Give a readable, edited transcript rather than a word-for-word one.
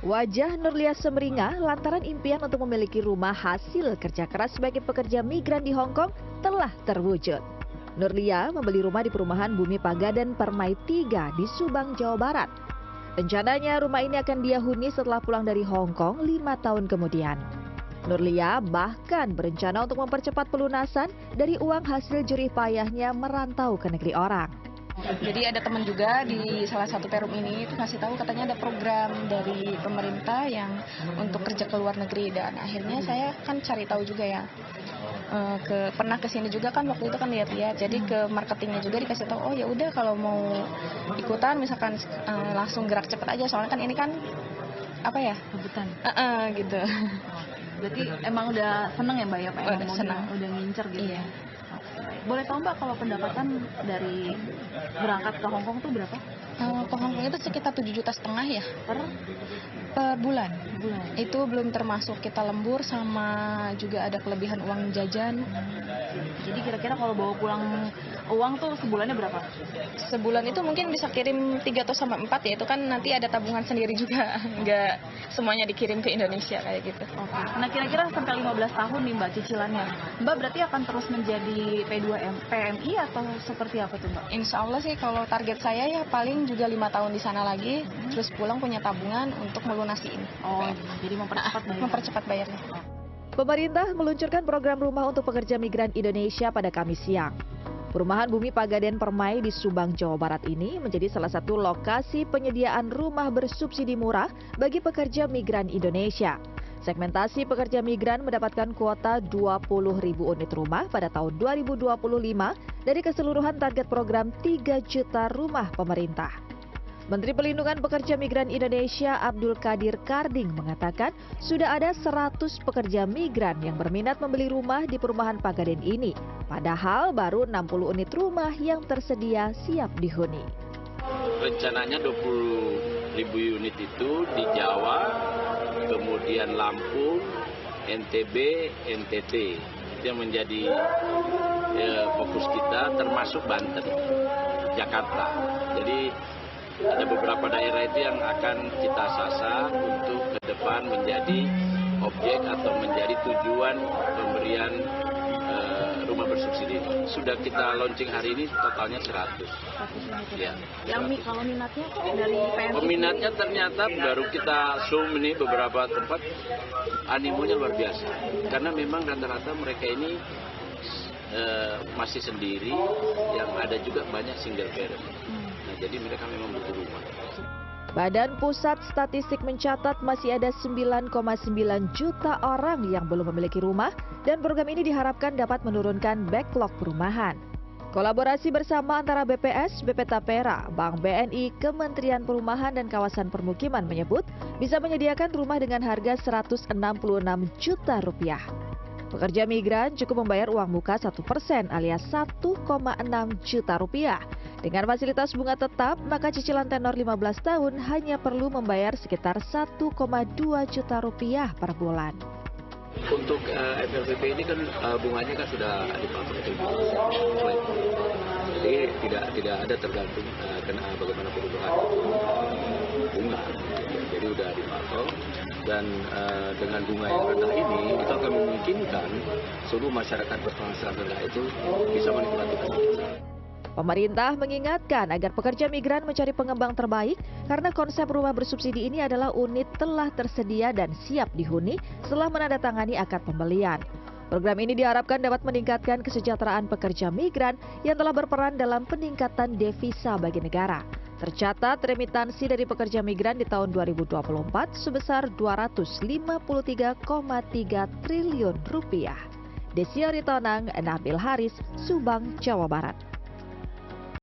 Wajah Nurlia semeringah lantaran impian untuk memiliki rumah hasil kerja keras sebagai pekerja migran di Hong Kong telah terwujud. Nurlia membeli rumah di perumahan Bumi Pagaden Permai 3 di Subang, Jawa Barat. Rencananya rumah ini akan dia huni setelah pulang dari Hong Kong 5 tahun kemudian. Nurlia bahkan berencana untuk mempercepat pelunasan dari uang hasil jerih payahnya merantau ke negeri orang. Jadi ada teman juga di salah satu perum ini itu ngasih tahu katanya ada program dari pemerintah yang untuk kerja ke luar negeri, dan akhirnya saya kan cari tahu juga ya. Pernah ke sini juga kan waktu itu kan lihat-lihat, jadi ke marketingnya juga dikasih tahu, oh ya udah kalau mau ikutan misalkan langsung gerak cepat aja, soalnya kan ini kan apa ya, Rebutan. Gitu. Berarti emang udah seneng ya Mbak ya, Pak? Udah seneng. Udah ngincer gitu. Iya. Boleh tahu Mbak kalau pendapatan dari berangkat ke Hong Kong tuh berapa? Ke Hong Kong itu sekitar 7,5 juta ya Per bulan. bulan. Itu belum termasuk kita lembur sama juga ada kelebihan uang jajan. Jadi kira-kira kalau bawa pulang uang tuh sebulannya berapa? Sebulan itu mungkin bisa kirim 3 atau sampai 4 ya, itu kan nanti ada tabungan sendiri juga, nggak semuanya dikirim ke Indonesia kayak gitu. Oke. Nah kira-kira sampai 15 tahun nih Mbak cicilannya. Mbak berarti akan terus menjadi PMI atau seperti apa tuh Mbak? Insya Allah sih kalau target saya ya paling juga 5 tahun di sana lagi, terus pulang punya tabungan untuk melunasi ini. Oh, jadi mempercepat bayarnya. Pemerintah meluncurkan program rumah untuk pekerja migran Indonesia pada Kamis siang. Perumahan Bumi Pagaden Permai di Subang, Jawa Barat ini menjadi salah satu lokasi penyediaan rumah bersubsidi murah bagi pekerja migran Indonesia. Segmentasi pekerja migran mendapatkan kuota 20.000 unit rumah pada tahun 2025 dari keseluruhan target program 3 juta rumah pemerintah. Menteri Pelindungan Pekerja Migran Indonesia Abdul Qadir Karding mengatakan sudah ada 100 pekerja migran yang berminat membeli rumah di perumahan Pagaden ini. Padahal baru 60 unit rumah yang tersedia siap dihuni. Rencananya 20.000 unit itu di Jawa, kemudian Lampung, NTB, NTT. Itu yang menjadi fokus kita, termasuk Banten, Jakarta. Jadi ada beberapa daerah itu yang akan kita sasar untuk ke depan menjadi objek atau menjadi tujuan pemberian rumah bersubsidi. Sudah kita launching hari ini totalnya 100. Ya, Kalau minatnya kok dari PMI? Peminatnya ternyata baru kita zoom ini beberapa tempat, animonya luar biasa. Karena memang rata-rata mereka ini masih sendiri, yang ada juga banyak single parent. Nah, jadi mereka memang butuh rumah. Badan Pusat Statistik mencatat masih ada 9,9 juta orang yang belum memiliki rumah dan program ini diharapkan dapat menurunkan backlog perumahan. Kolaborasi bersama antara BPS, BP Tapera, Bank BNI, Kementerian Perumahan dan Kawasan Permukiman menyebut bisa menyediakan rumah dengan harga Rp166 juta. Pekerja migran cukup membayar uang muka 1% alias Rp1,6 juta. Dengan fasilitas bunga tetap, maka cicilan tenor 15 tahun hanya perlu membayar sekitar Rp1,2 juta per bulan. Untuk FLPP ini kan bunganya kan sudah dipatok 7%. Jadi tidak ada tergantung bagaimana perubahan bunga. Jadi sudah dipatok, dan dengan bunga yang rendah ini itu akan memungkinkan seluruh masyarakat berpenghasilan rendah itu bisa menikmati rumah. Pemerintah mengingatkan agar pekerja migran mencari pengembang terbaik karena konsep rumah bersubsidi ini adalah unit telah tersedia dan siap dihuni setelah menandatangani akad pembelian. Program ini diharapkan dapat meningkatkan kesejahteraan pekerja migran yang telah berperan dalam peningkatan devisa bagi negara. Tercatat remitansi dari pekerja migran di tahun 2024 sebesar Rp253,3 triliun. Desi Aritonang, Nabil Haris, Subang, Jawa Barat.